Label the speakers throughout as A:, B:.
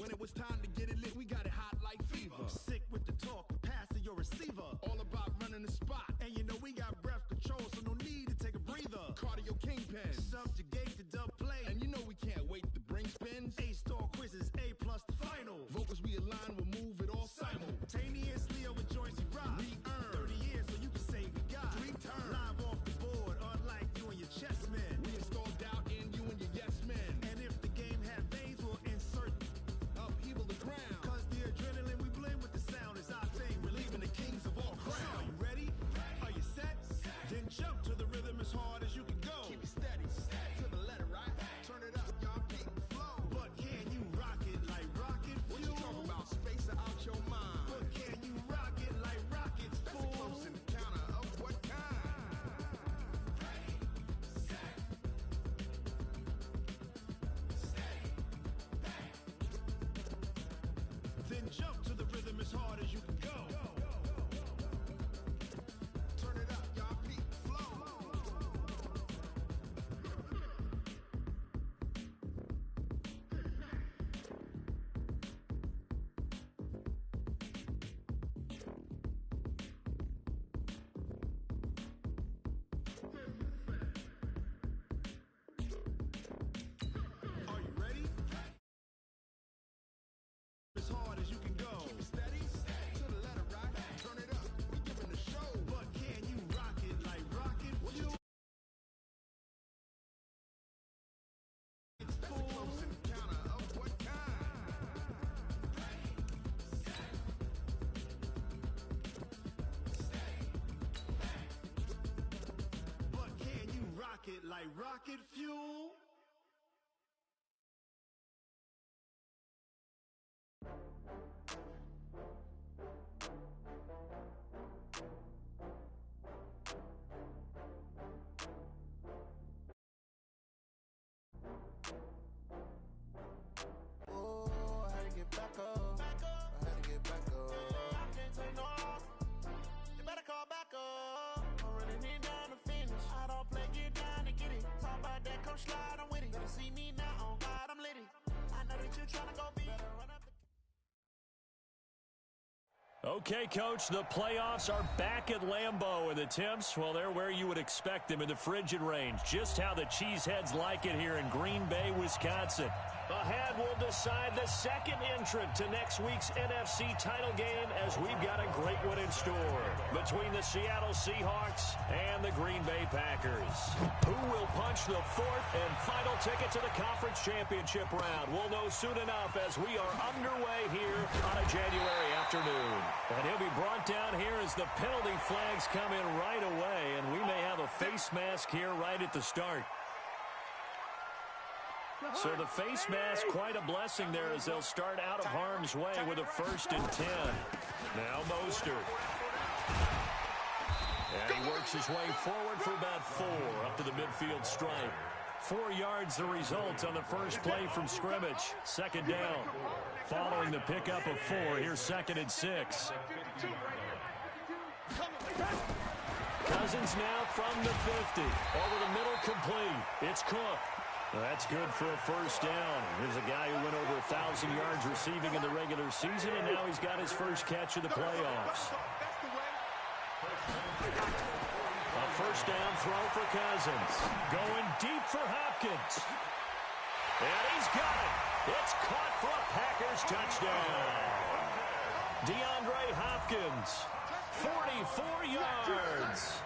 A: when it was time to get it lit, we got it hot like fever.
B: Sick with the talk, passing your receiver.
A: All about running the spot.
B: And you know we got breath control, so no need to take a breather.
A: Cardio kingpin.
B: Subjugate the dub play.
A: And you know we can't wait to bring spins.
B: A-star quizzes, A+ the final.
A: Vocals we align, we'll move it all
B: simultaneously over joints we rock.
A: We earn
B: 30 years so you can say we got
A: 3 turns.
B: Live off the board, unlike you and your chess men.
A: We install doubt in you and your yes men.
B: And if the game had veins, we'll insert
A: upheaval the ground.
B: Cause the adrenaline we blend with the sound is our thing. Relieving the kings of all crowns. So are you ready? Are you set? Then jump to the rhythm as hard as you can go.
A: Keep it steady, to the letter, right? Turn it up, y'all, keep the flow.
B: But can you rock it like rocket fuel?
A: What you talking about? Space out your mind.
B: But can you rock it like rockets, fool?
A: Close encounter of what kind?
C: Ready, set, steady, bang.
B: Then jump to the rhythm as hard as you can go.
A: Turn it up, y'all, keep the flow.
B: Are you ready? As hard as you can go.
A: Keep it steady, to the letter, right? Turn it up, we giving the show.
B: But can you rock it like rocket fuel? It's full.
A: Close encounter of what kind?
C: Ready, set, steady, bang.
B: But can you rock it like rocket fuel?
D: Oh, I had to get back up. I had to get back up. I can't take no loss. You better call back up. I'm running it down to finish. I don't play, get down to get it. Talk about that, come slide, I'm with it. Better see me now, on God, I'm litty. I know that you're trying to go be. Better run up the.
E: Okay, Coach, the playoffs are back at Lambeau, and the temps, well, they're where you would expect them in the frigid range. Just how the Cheeseheads like it here in Green Bay, Wisconsin. Ahead, we'll decide the second entrant to next week's NFC title game as we've got a great one in store between the Seattle Seahawks and the Green Bay Packers. Who will punch the fourth and final ticket to the conference championship round? We'll know soon enough as we are underway here on a January afternoon. And he'll be brought down here as the penalty flags come in right away, and we may have a face mask here right at the start. So the face mask, quite a blessing there as they'll start out of harm's way with a 1st and 10. Now Mostert. And he works his way forward for about 4 up to the midfield stripe. 4 yards the result on the first play from scrimmage. 2nd down. Following the pickup of 4, here's 2nd and 6. Cousins now from the 50. Over the middle, complete. It's Cook. That's good for a 1st down. Here's a guy who went over 1,000 yards receiving in the regular season, and now he's got his first catch of the playoffs. A 1st down throw for Cousins. Going deep for Hopkins. And he's got it. It's caught for a Packers touchdown. DeAndre Hopkins, 44 yards.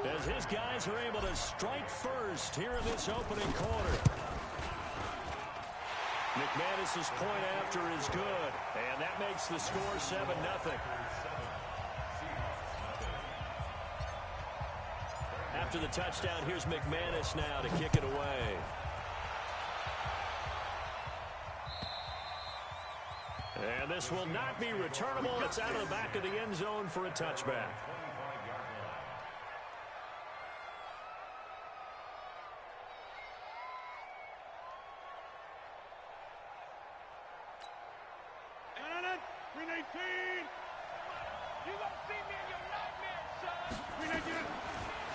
E: As his guys are able to strike first here in this opening quarter. McManus's point after is good, and that makes the score 7-0. After the touchdown, here's McManus now to kick it away. And this will not be returnable. It's out of the back of the end zone for a touchback.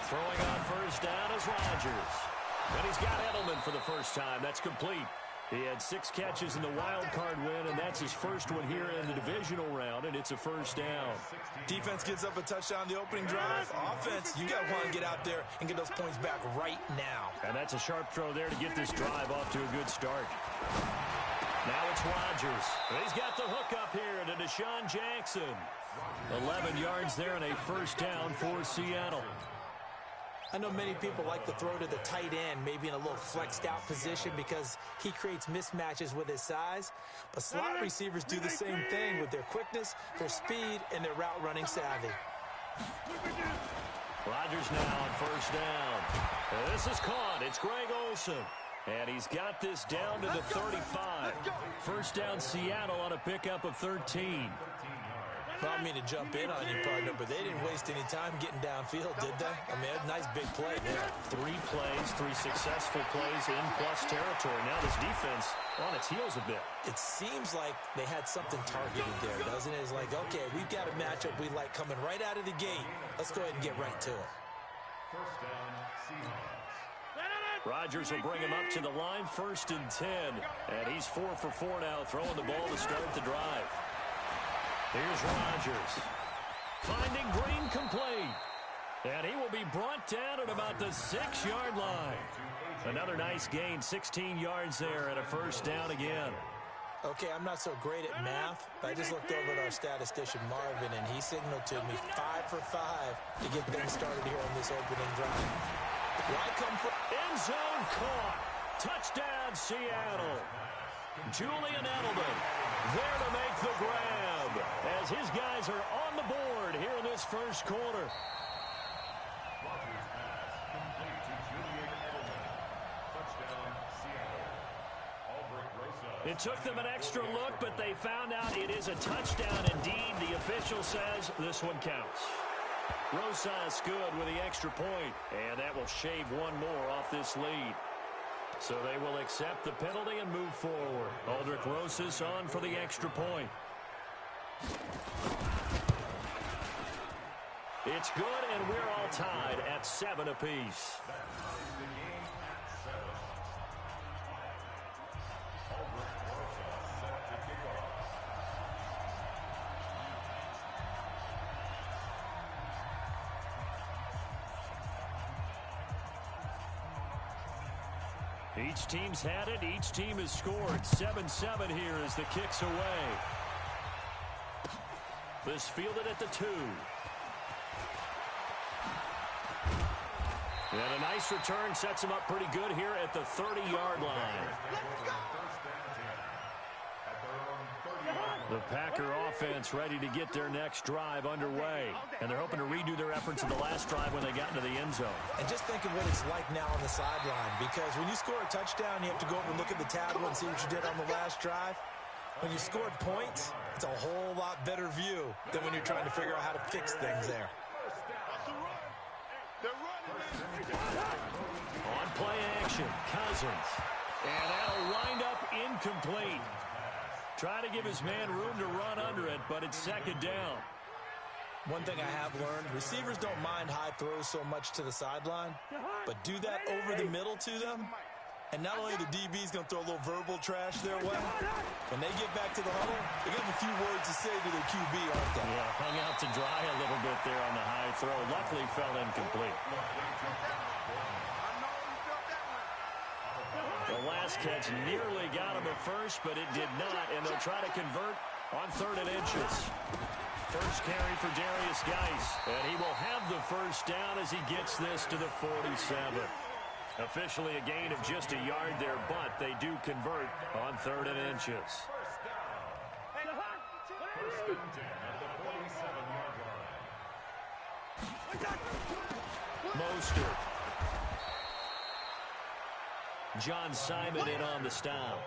E: Throwing on 1st down is Rodgers. And he's got Edelman for the 1st time. That's complete. He had 6 catches in the wild card win, and that's his first one here in the divisional round, and it's a first down.
F: Defense gives up a touchdown the opening drive. Offense, you got to want to get out there and get those points back right now.
E: And that's a sharp throw there to get this drive off to a good start. Now it's Rodgers. He's got the hook up here to Deshaun Jackson. 11 yards there and a first down for Seattle.
F: I know many people like to throw to the tight end, maybe in a little flexed out position because he creates mismatches with his size. But slot receivers do the same thing with their quickness, their speed, and their route running savvy.
E: Rodgers now on first down. This is caught. It's Greg Olsen. And he's got this down to the 35. First down Seattle on a pickup of 13.
F: Well, I mean to jump in on you, partner, but they didn't waste any time getting downfield, did they? I mean, a nice big play there.
E: 3 plays, 3 successful plays in plus territory. Now this defense on its heels a bit.
F: It seems like they had something targeted there, doesn't it? It's like, okay, we've got a matchup we like coming right out of the gate. Let's go ahead and get right to it.
C: First down, Seahawks.
E: Rodgers will bring him up to the line, 1st and 10. And he's 4 for 4 now, throwing the ball to start the drive. Here's Rodgers. Finding Green complete. And he will be brought down at about the 6-yard line. Another nice gain, 16 yards there and a first down again.
F: Okay, I'm not so great at math, but I just looked over at our statistician, Marvin, and he signaled to me 5 for 5 to get things started here on this opening drive. Why come from
E: end zone caught. Touchdown, Seattle. Julian Edelman there to make the grab as his guys are on the board here in this first quarter.
C: Rodgers pass complete to Julian Edelman. Touchdown, Seattle. Albrecht Rosa.
E: It took them an extra look, but they found out it is a touchdown indeed. The official says this one counts. Rosas good with the extra point, and that will shave one more off this lead. So they will accept the penalty and move forward. Aldrich Rosas on for the extra point. It's good, and we're all tied at 7 apiece. Each team's had it. Each team has scored. 7-7 here as the kick's away. This fielded at the 2. And a nice return sets him up pretty good here at the 30-yard line. The Packer offense ready to get their next drive underway. And they're hoping to redo their efforts in the last drive when they got into the end zone.
F: And just think of what it's like now on the sideline, because when you score a touchdown, you have to go over and look at the tablet and see what you did on the last drive. When you scored points, it's a whole lot better view than when you're trying to figure out how to fix things there.
E: On play action, Cousins. And that'll wind up incomplete. Trying to give his man room to run under it, but it's 2nd down.
F: One thing I have learned, receivers don't mind high throws so much to the sideline, but do that over the middle to them, and not only the DB's going to throw a little verbal trash their way, when they get back to the huddle, they're going to have a few words to say to their QB, aren't they?
E: Yeah, hung out to dry a little bit there on the high throw. Luckily fell incomplete. The last catch nearly got him at first, but it did not, and they'll try to convert on 3rd and inches. First carry for Darius Geis, and he will have the first down as he gets this to the 47. Officially a gain of just a yard there, but they do convert on 3rd and inches.
C: First and 10 at the 47-yard line.
E: Mostert. John Simon in on the stop.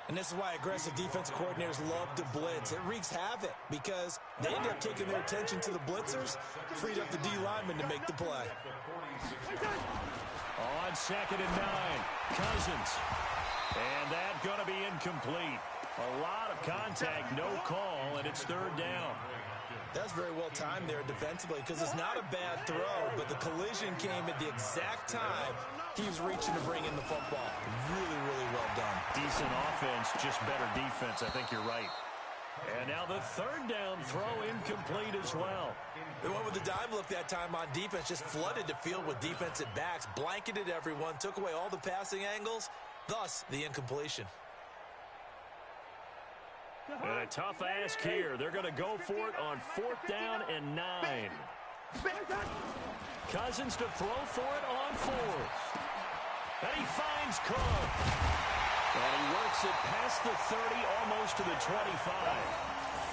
F: And this is why aggressive defensive coordinators love to blitz. It wreaks havoc because they end up taking their attention to the blitzers, freed up the D lineman to make the play.
E: On 2nd and 9, Cousins. And that's going to be incomplete. A lot of contact, no call, and it's 3rd down.
F: That's very well timed there defensively because it's not a bad throw, but the collision came at the exact time he was reaching to bring in the football. Really, really well done.
E: Decent offense, just better defense. I think you're right. And now the third down throw incomplete as well.
F: They went with the dime look that time on defense, just flooded the field with defensive backs, blanketed everyone, took away all the passing angles, thus the incompletion.
E: And a tough ask here. They're going to go for it on 4th down and 9. Cousins to throw for it on 4th. And he finds Cook. And he works it past the 30, almost to the 25.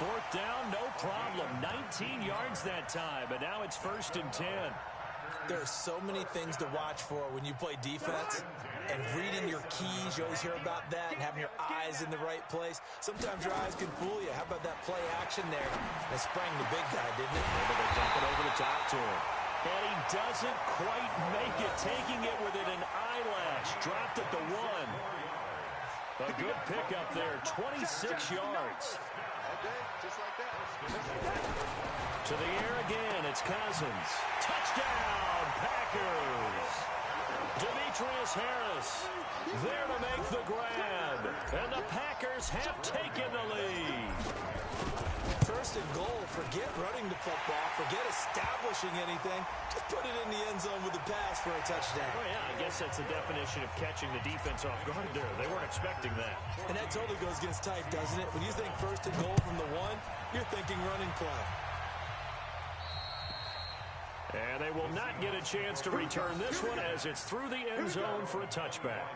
E: 4th down, no problem. 19 yards that time, but now it's 1st and 10.
F: There are so many things to watch for when you play defense, and reading your keys, you always hear about that, and having your eyes in the right place. Sometimes your eyes can fool you. How about that play action there? They sprang the big guy, didn't it?
E: Able to dump it over the top to him. And he doesn't quite make it, taking it within an eyelash. Dropped at the 1. A good pickup there, 26 yards. To the air again, it's Cousins. Touchdown, Packers. Demetrius Harris there to make the grab. And the Packers have taken the lead.
F: 1st and goal, forget running the football, forget establishing anything. Just put it in the end zone with the pass for a touchdown.
E: Oh, yeah, I guess that's the definition of catching the defense off guard there. They weren't expecting that.
F: And that totally goes against type, doesn't it? When you think 1st and goal from the 1, you're thinking running play.
E: And they will not get a chance to return this one as it's through the end zone for a touchback.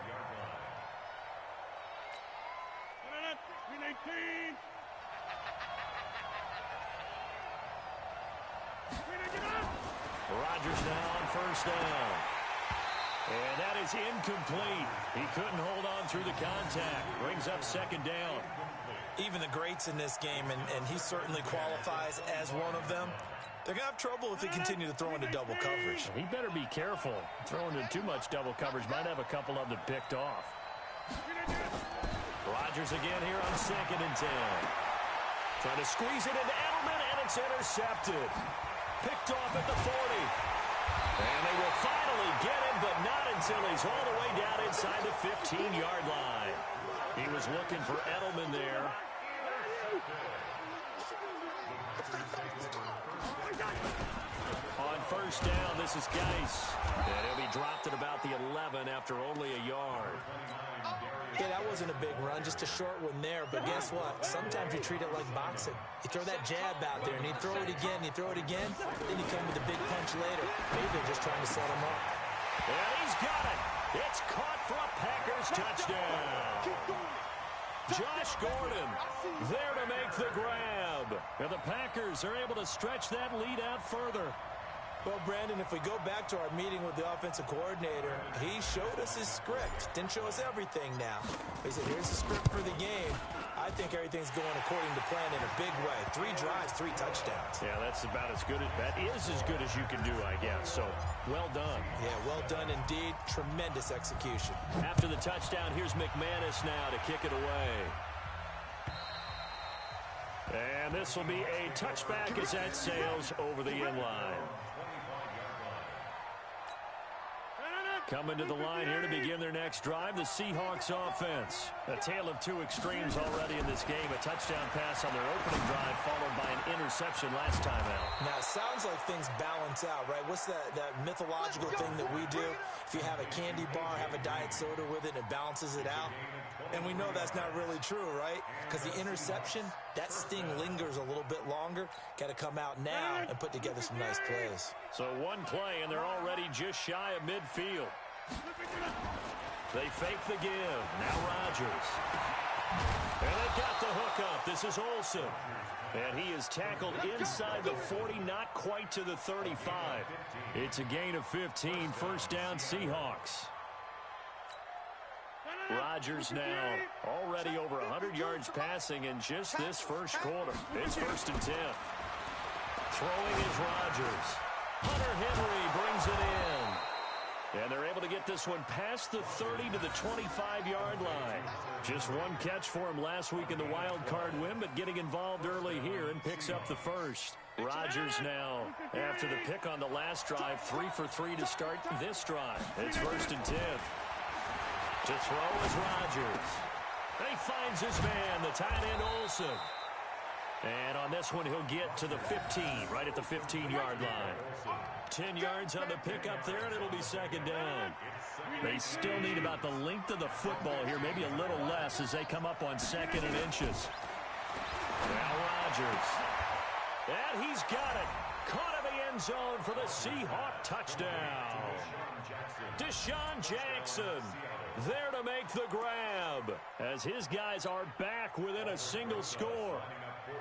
E: Rodgers now on 1st down. And that is incomplete. He couldn't hold on through the contact. Brings up 2nd down.
F: Even the greats in this game, and he certainly qualifies as one of them, they're going to have trouble if they continue to throw into double coverage.
E: He better be careful. Throwing into too much double coverage might have a couple of them picked off. Rodgers again here on 2nd and 10. Trying to squeeze it into Edelman, and it's intercepted. Picked off at the 40. And they will finally get him, but not until he's all the way down inside the 15-yard line. He was looking for Edelman there. On 1st down, this is Geis. And he'll be dropped at about the 11 after only a yard.
F: Yeah, that wasn't a big run, just a short one there. But guess what? Sometimes you treat it like boxing. You throw that jab out there, and you throw it again, then you come with a big punch later. Maybe they're just trying to set him up.
E: And he's got it. It's caught for a Packers touchdown. Josh Gordon there to make the grab. And the Packers are able to stretch that lead out further.
F: Well, Brandon, if we go back to our meeting with the offensive coordinator, he showed us his script. Didn't show us everything now. He said, here's the script for the game. I think everything's going according to plan in a big way. 3 drives, 3 touchdowns.
E: Yeah, that's about as good as that is as good as you can do, I guess. So, well done.
F: Yeah, well done indeed. Tremendous execution.
E: After the touchdown, here's McManus now to kick it away. And this will be a touchback as that sails over the end line. Coming to the line here to begin their next drive, the Seahawks offense. A tale of 2 extremes already in this game. A touchdown pass on their opening drive followed by an interception last time out.
F: Now, it sounds like things balance out, right? What's that mythological thing that we do? If you have a candy bar, have a diet soda with it, it balances it out. And we know that's not really true, right? Because the interception, that sting lingers a little bit longer. Got to come out now and put together some nice plays.
E: So 1 play, and they're already just shy of midfield. They fake the give. Now Rodgers. And they've got the hook up. This is Olsen. And he is tackled inside the 40, not quite to the 35. It's a gain of 15. 1st down, Seahawks. Rodgers now already over 100 yards passing in just this first quarter. It's 1st and 10. Throwing is Rodgers. Hunter Henry brings it in. And they're able to get this one past the 30 to the 25-yard line. Just one catch for him last week in the wild card win, but getting involved early here and picks up the first. Rodgers now, after the pick on the last drive, 3 for 3 to start this drive. It's 1st and 10. To throw is Rodgers. And he finds his man, the tight end Olsen. And on this one, he'll get to the 15, right at the 15-yard line. 10 yards on the pickup there, and it'll be 2nd down. They still need about the length of the football here, maybe a little less as they come up on 2nd and inches. Now Rodgers. And he's got it. Caught in the end zone for the Seahawk touchdown. Deshaun Jackson there to make the grab as his guys are back within a single score.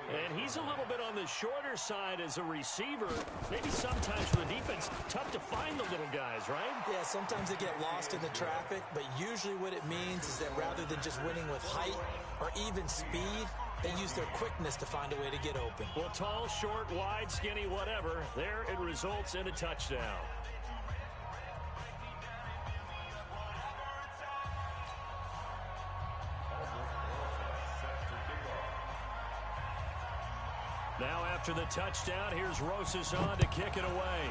E: And he's a little bit on the shorter side as a receiver. Maybe sometimes for the defense, tough to find the little guys, right?
F: Yeah, sometimes they get lost in the traffic, but usually what it means is that rather than just winning with height or even speed, they use their quickness to find a way to get open.
E: Well, tall, short, wide, skinny, whatever, there it results in a touchdown. Now after the touchdown, here's Rosas on to kick it away.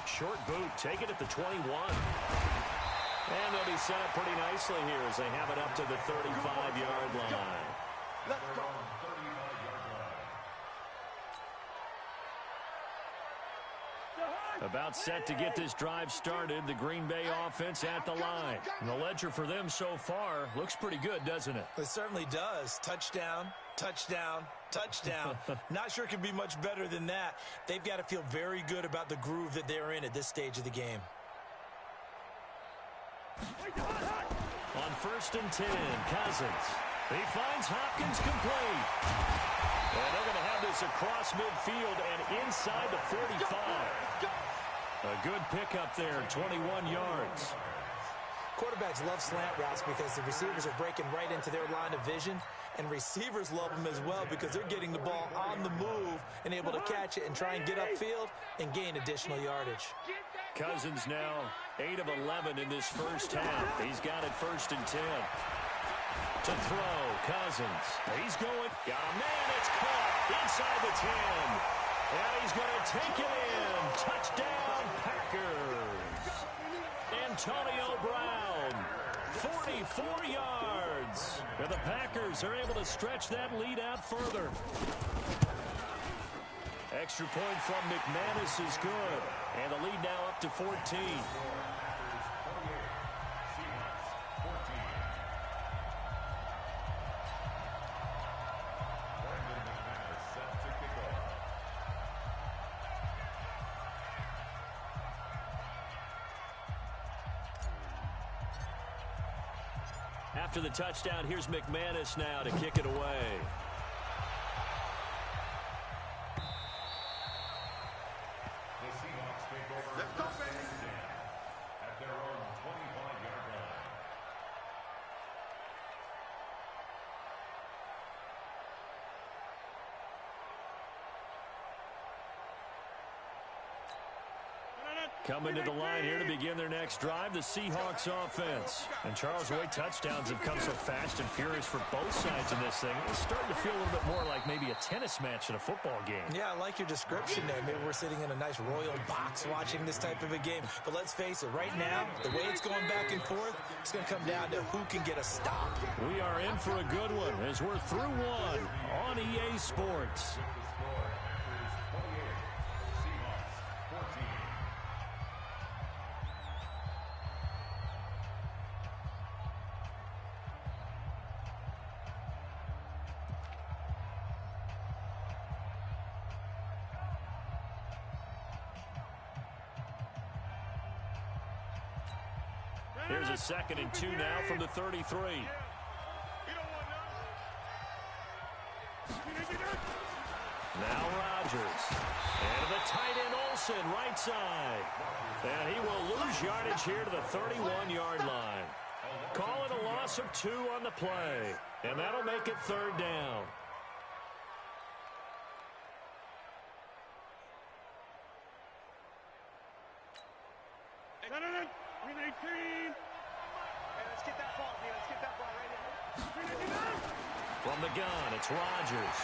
E: Short boot, take it at the 21. And they'll be set up pretty nicely here as they have it up to the 35-yard line.
C: Let's go.
E: About set to get this drive started, the Green Bay offense at the line. And the ledger for them so far looks pretty good, doesn't it?
F: It certainly does. Touchdown, touchdown, touchdown. Not sure it could be much better than that. They've got to feel very good about the groove that they're in at this stage of the game.
E: On 1st and 10, Cousins. He finds Hopkins complete. And they're going to have this across midfield and inside the 45. A good pickup there, 21 yards.
F: Quarterbacks love slant routes because the receivers are breaking right into their line of vision, and receivers love them as well because they're getting the ball on the move and able to catch it and try and get upfield and gain additional yardage.
E: Cousins now 8 of 11 in this first half. He's got it 1st and 10. To throw, Cousins. He's going. Got a man. It's caught inside the 10. And he's going to take it in. Touchdown, Packers. Antonio Brown, 44 yards. And the Packers are able to stretch that lead out further. Extra point from McManus is good. And the lead now up to 14. After the touchdown, here's McManus now to kick it away.
C: The Seahawks take over. Let's go, baby. At their own 25-yard line.
E: Coming to the line here to begin their next drive, the Seahawks offense. And Charles, the way touchdowns have come so fast and furious for both sides in this thing, it's starting to feel a little bit more like maybe a tennis match in a football game.
F: Yeah, I like your description there. Maybe we're sitting in a nice royal box watching this type of a game. But let's face it, right now, the way it's going back and forth, it's going to come down to who can get a stop.
E: We are in for a good one as we're through one on EA Sports. Here's a 2nd and 2 now from the 33. Now Rodgers. And the tight end Olsen, right side. And he will lose yardage here to the 31-yard line. Call it a loss of 2 on the play. And that'll make it 3rd down.
G: Let's get that ball, D. Let's get that ball right in.
E: From the gun, it's Rodgers.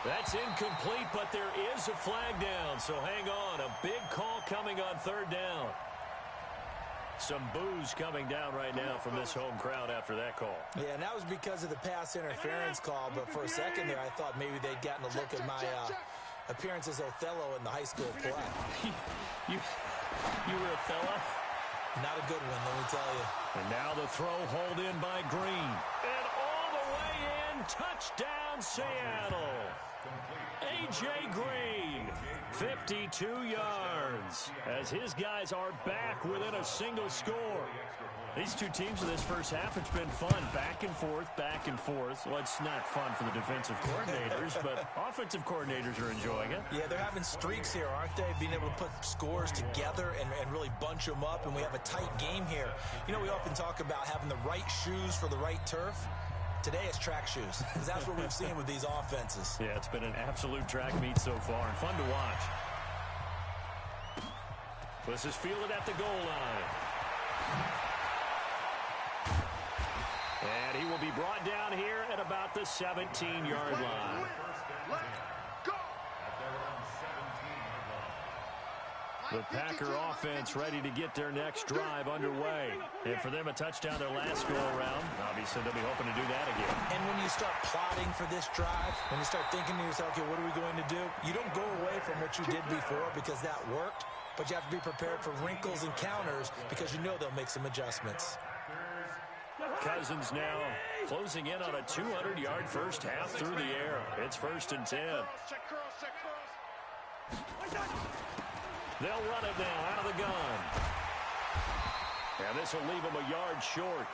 E: That's incomplete, but there is a flag down, so hang on. A big call coming on third down. Some boos coming down right now from this home crowd after that call.
F: Yeah, and that was because of the pass interference call, but for a second there I thought maybe they'd gotten a look at my appearance as Othello in the high school play.
E: You were Othello?
F: Not a good one, let me tell you.
E: And now the throw hauled in by Green. And all the way in, touchdown Seattle. A.J. Green, 52 yards, as his guys are back within a single score. These two teams in this first half, it's been fun. Back and forth, back and forth. Well, it's not fun for the defensive coordinators, but offensive coordinators are enjoying it.
F: Yeah, they're having streaks here, aren't they? Being able to put scores together and really bunch them up, and we have a tight game here. You know, we often talk about having the right shoes for the right turf. Today it's track shoes, because that's what we've seen with these offenses.
E: Yeah, it's been an absolute track meet so far, and fun to watch. This is fielded at the goal line. And he will be brought down here at about the 17-yard line. The Packer offense ready to get their next drive underway. And for them, a touchdown their last go-around. Obviously, they'll be hoping to do that again.
F: And when you start plotting for this drive, when you start thinking to yourself, okay, what are we going to do? You don't go away from what you did before because that worked, but you have to be prepared for wrinkles and counters because you know they'll make some adjustments.
E: Cousins now closing in on a 200-yard first half through the air. It's 1st and 10. They'll run it now out of the gun. And this will leave them a yard short.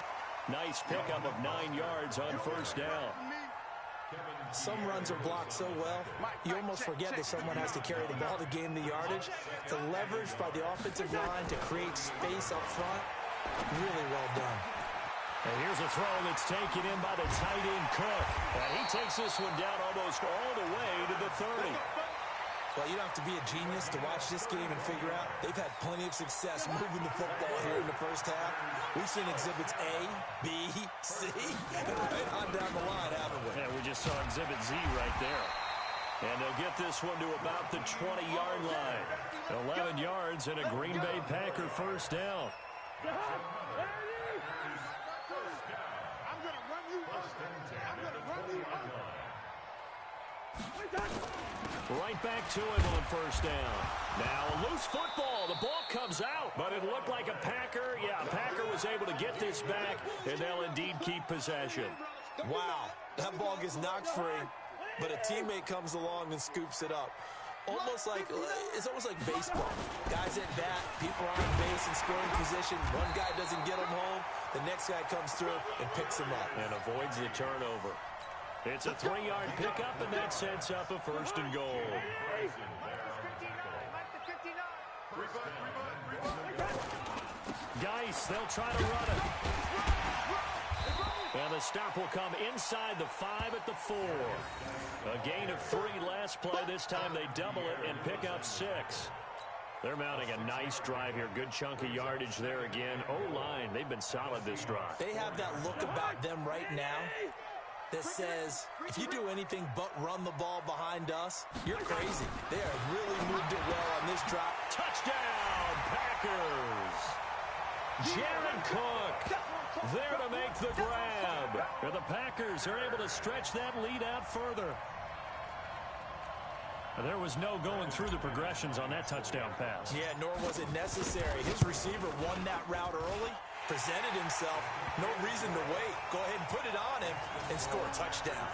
E: Nice pickup of 9 yards on first down.
F: Some runs are blocked so well, you almost forget that someone has to carry the ball to gain the yardage. The leverage by the offensive line to create space up front, really well done.
E: And here's a throw that's taken in by the tight end Cook. And he takes this one down almost all the way to the 30.
F: Well, you don't have to be a genius to watch this game and figure out they've had plenty of success moving the football here in the first half. We've seen exhibits A, B, C, and right on down the line, haven't we?
E: Yeah, we just saw exhibit Z right there. And they'll get this one to about the 20-yard line. 11 yards and a Green Bay Packer first down. Right back to him on first down. Now a loose football. The ball comes out, but it looked like a Packer. Yeah, Packer was able to get this back, and they'll indeed keep possession.
F: Wow, that ball gets knocked free, but a teammate comes along and scoops it up. It's almost like baseball. Guys at bat, people are on base in scoring position. One guy doesn't get him home. The next guy comes through and picks him up.
E: And avoids the turnover. It's a 3-yard pickup, and that sets up a 1st and goal. Geis, they'll try to run it. And the stop will come inside the 5 at the 4. A gain of 3 last play. This time they double it and pick up 6. They're mounting a nice drive here. Good chunk of yardage there again. O-line, they've been solid this drive.
F: They have that look about them right now that says, if you do anything but run the ball behind us, you're crazy. They have really moved it well on this drive.
E: Touchdown, Packers! Jared Cook there to make the grab. And the Packers are able to stretch that lead out further. There was no going through the progressions on that touchdown pass.
F: Yeah, nor was it necessary. His receiver won that route early, presented himself, no reason to wait. Go ahead and put it on him and score a touchdown.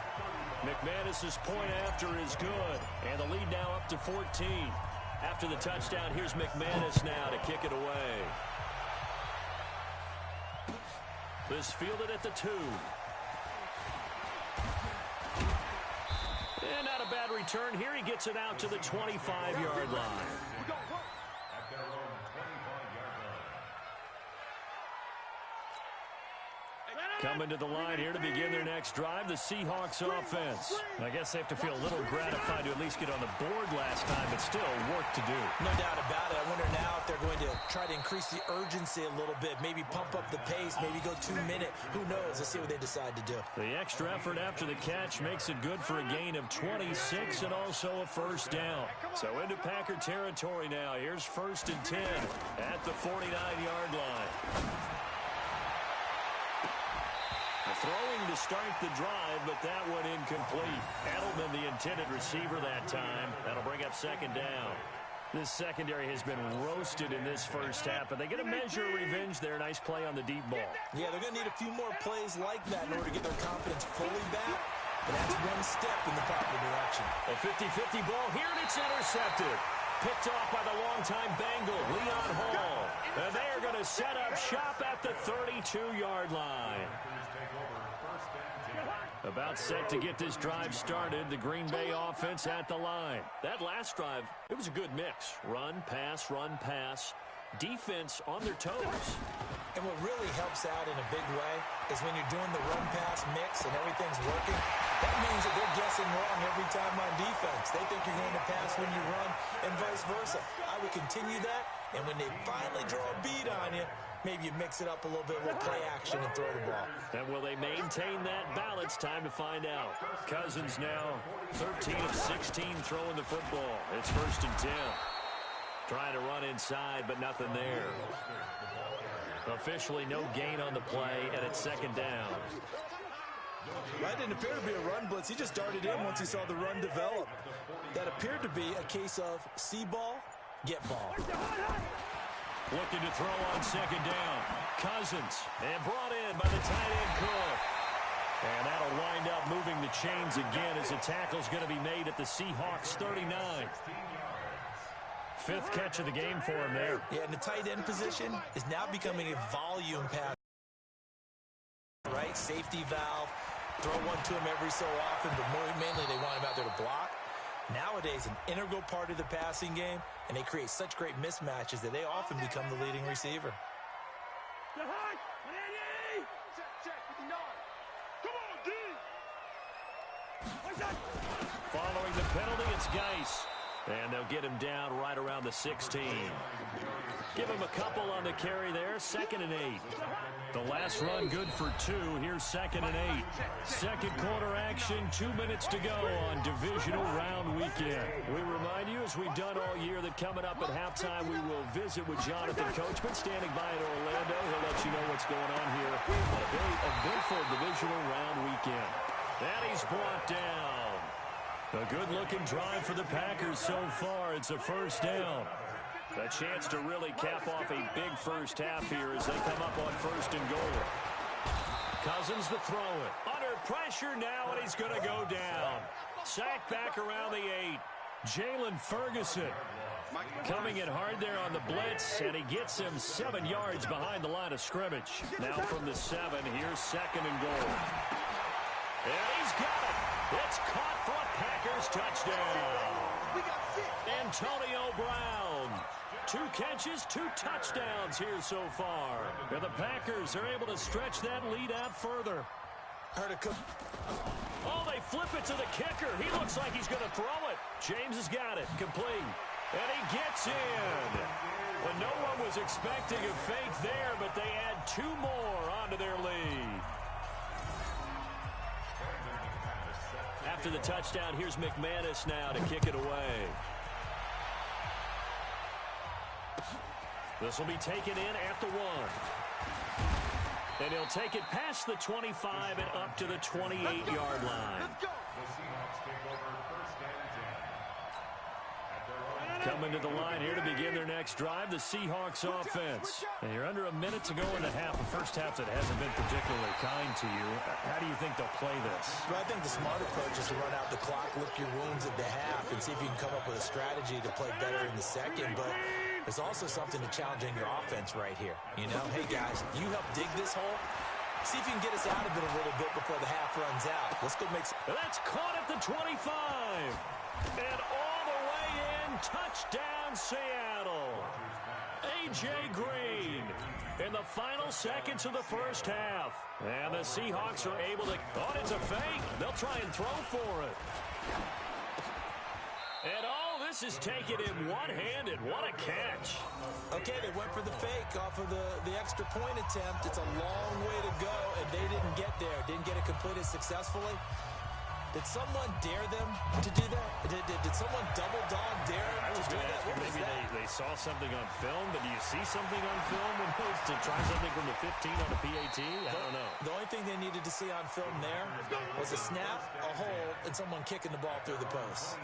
E: McManus's point after is good, and the lead now up to 14. After the touchdown, here's McManus now to kick it away. This fielded at the 2. And not a bad return here. He gets it out to the 25-yard line.
C: At their own 25-yard line.
E: Coming to the line here to begin their next drive, the Seahawks offense. I guess they have to feel a little gratified to at least get on the board last time, but still work to do.
F: No doubt about it. I wonder now if they're going to try to increase the urgency a little bit, maybe pump up the pace, maybe go 2 minute. Who knows? Let's see what they decide to do.
E: The extra effort after the catch makes it good for a gain of 26 and also a first down. So into Packer territory now. Here's 1st and 10 at the 49-yard line. Throwing to start the drive, but that one incomplete. Edelman, the intended receiver that time. That'll bring up 2nd down. This secondary has been roasted in this first half, but they get a measure of revenge there. Nice play on the deep ball.
F: Yeah, they're going to need a few more plays like that in order to get their confidence fully back. But that's one step in the proper direction.
E: A 50-50 ball here, and it's intercepted. Picked off by the longtime Bengal, Leon Hall. And they're going to set up shop at the 32-yard line. About set to get this drive started. The Green Bay offense at the line. That last drive, it was a good mix. Run, pass, defense on their toes.
F: And what really helps out in a big way is when you're doing the run-pass mix and everything's working, that means that they're guessing wrong every time on defense. They think you're going to pass when you run and vice versa. I would continue that, and when they finally draw a beat on you, maybe you mix it up a little bit with play action and throw the ball.
E: And will they maintain that balance? Time to find out. Cousins now 13 of 16 throwing the football. It's 1st and 10. Trying to run inside, but nothing there. Officially no gain on the play, and it's 2nd down.
F: That didn't appear to be a run blitz. He just darted in once he saw the run develop. That appeared to be a case of see ball, get ball.
E: Looking to throw on 2nd down. Cousins, and brought in by the tight end Cook. And that'll wind up moving the chains again as the tackle's going to be made at the Seahawks 39. 5th catch of the game for him there.
F: Yeah, and the tight end position is now becoming a volume pass. Right? Safety valve. Throw one to him every so often, but mainly they want him out there to block. Nowadays, an integral part of the passing game, and they create such great mismatches that they often become the leading receiver.
E: Following the penalty, it's Geis. And they'll get him down right around the 16. Give him a couple on the carry there. 2nd and 8. The last run good for 2. Here's 2nd and 8. Second quarter action. 2 minutes to go on divisional round weekend. We remind you, as we've done all year, that coming up at halftime, we will visit with Jonathan Coachman standing by in Orlando. He'll let you know what's going on here on a very eventful divisional round weekend. And he's brought down. A good-looking drive for the Packers so far. It's a 1st down. A chance to really cap off a big first half here as they come up on 1st and goal. Cousins to throw it. Under pressure now, and he's going to go down. Sacked back around the 8. Jalen Ferguson coming in hard there on the blitz, and he gets him 7 yards behind the line of scrimmage. Now from the 7, here's 2nd and goal. And he's got it. It's caught for a Packers touchdown. Antonio Brown. 2 catches, 2 touchdowns here so far. And the Packers are able to stretch that lead out further. Oh, they flip it to the kicker. He looks like he's going to throw it. James has got it. Complete. And he gets in. Well, no one was expecting a fake there, but they add 2 more onto their lead. After the touchdown, here's McManus now to kick it away. This will be taken in at the 1. And he'll take it past the 25 and up to the 28-yard line. Coming to the line here to begin their next drive, the Seahawks offense. And you're under a minute to go in the half. A first half that hasn't been particularly kind to you. How do you think they'll play this?
F: Well, I think the smart approach is to run out the clock, lick your wounds at the half, and see if you can come up with a strategy to play better in the second. But there's also something to challenging your offense right here. You know, hey, guys, you help dig this hole. See if you can get us out of it a little bit before the half runs out. Let's go make some...
E: That's caught at the 25. And all the way in, touchdown Seattle. A A.J. Green in the final seconds of the first half. And the Seahawks are able to... Oh, it's a fake. They'll try and throw for it. And all this is taken in one-handed. What a catch.
F: Okay, they went for the fake off of the extra point attempt. It's a long way to go, and they didn't get there. Didn't get it completed successfully. Did someone dare them to do that? Did someone double dog dare them to do that? What
E: maybe they saw something on film, but do you see something on film when to try something from the 15 on the PAT? I don't know.
F: The only thing they needed to see on film there was a snap, a hold, and someone kicking the ball through the post.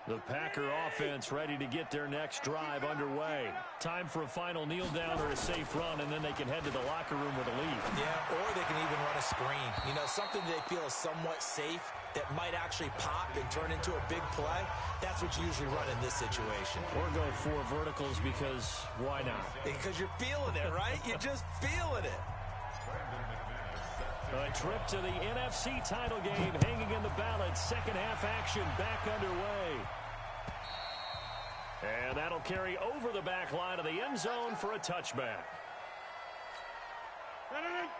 E: The Packer offense ready to get their next drive underway. Time for a final kneel down or a safe run, and then they can head to the locker room with a lead.
F: Yeah, or they can even run a screen. You know, something they feel is somewhat safe that might actually pop and turn into a big play. That's what you usually run in this situation.
E: Or go 4 verticals because why not?
F: Because you're feeling it, right? You're just feeling it.
E: A trip to the NFC title game hanging in the balance. Second half action back underway. And that'll carry over the back line of the end zone for a touchback.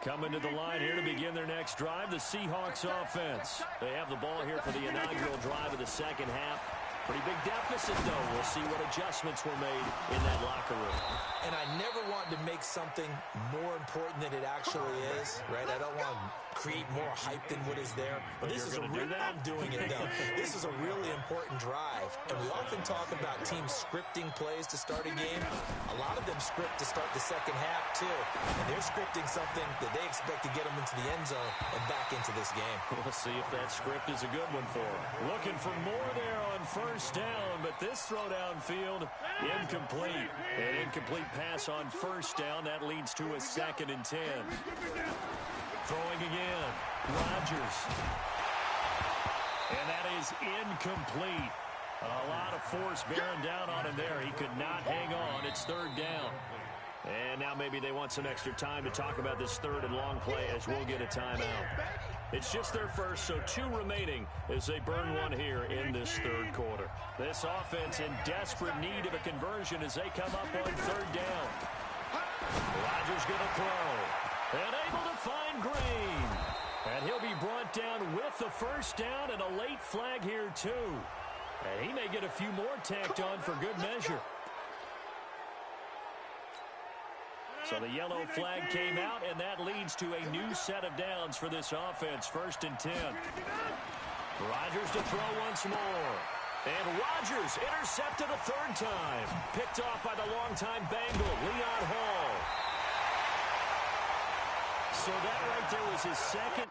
E: Coming to the line here to begin their next drive, the Seahawks offense. They have the ball here for the inaugural drive of the second half. Pretty big deficit, though. We'll see what adjustments were made in that locker room.
F: And I never want to make something more important than it actually is, right? I don't want to create more hype than what is there. But this is a real... I'm doing it, though. This is a really important drive. And we often talk about teams scripting plays to start a game. A lot of them script to start the second half, too. And they're scripting something that they expect to get them into the end zone and back into this game.
E: We'll see if that script is a good one for them. Looking for more there on first down, but this throw downfield, incomplete. An incomplete pass on first down. That leads to a 2nd and 10. Throwing again. Rodgers. And that is incomplete. A lot of force bearing down on him there. He could not hang on. It's 3rd down. And now maybe they want some extra time to talk about this 3rd and long play as we'll get a timeout. It's just their first, so 2 remaining as they burn one here in this 3rd quarter. This offense in desperate need of a conversion as they come up on 3rd down. Rodgers going to throw. And able to find Green. And he'll be brought down with the first down and a late flag here too. And he may get a few more tacked on for good measure. So the yellow flag came out, and that leads to a new set of downs for this offense. 1st and 10. Rodgers to throw once more. And Rodgers intercepted a 3rd time. Picked off by the longtime Bengal, Leon Hall. So that right there was his 2nd.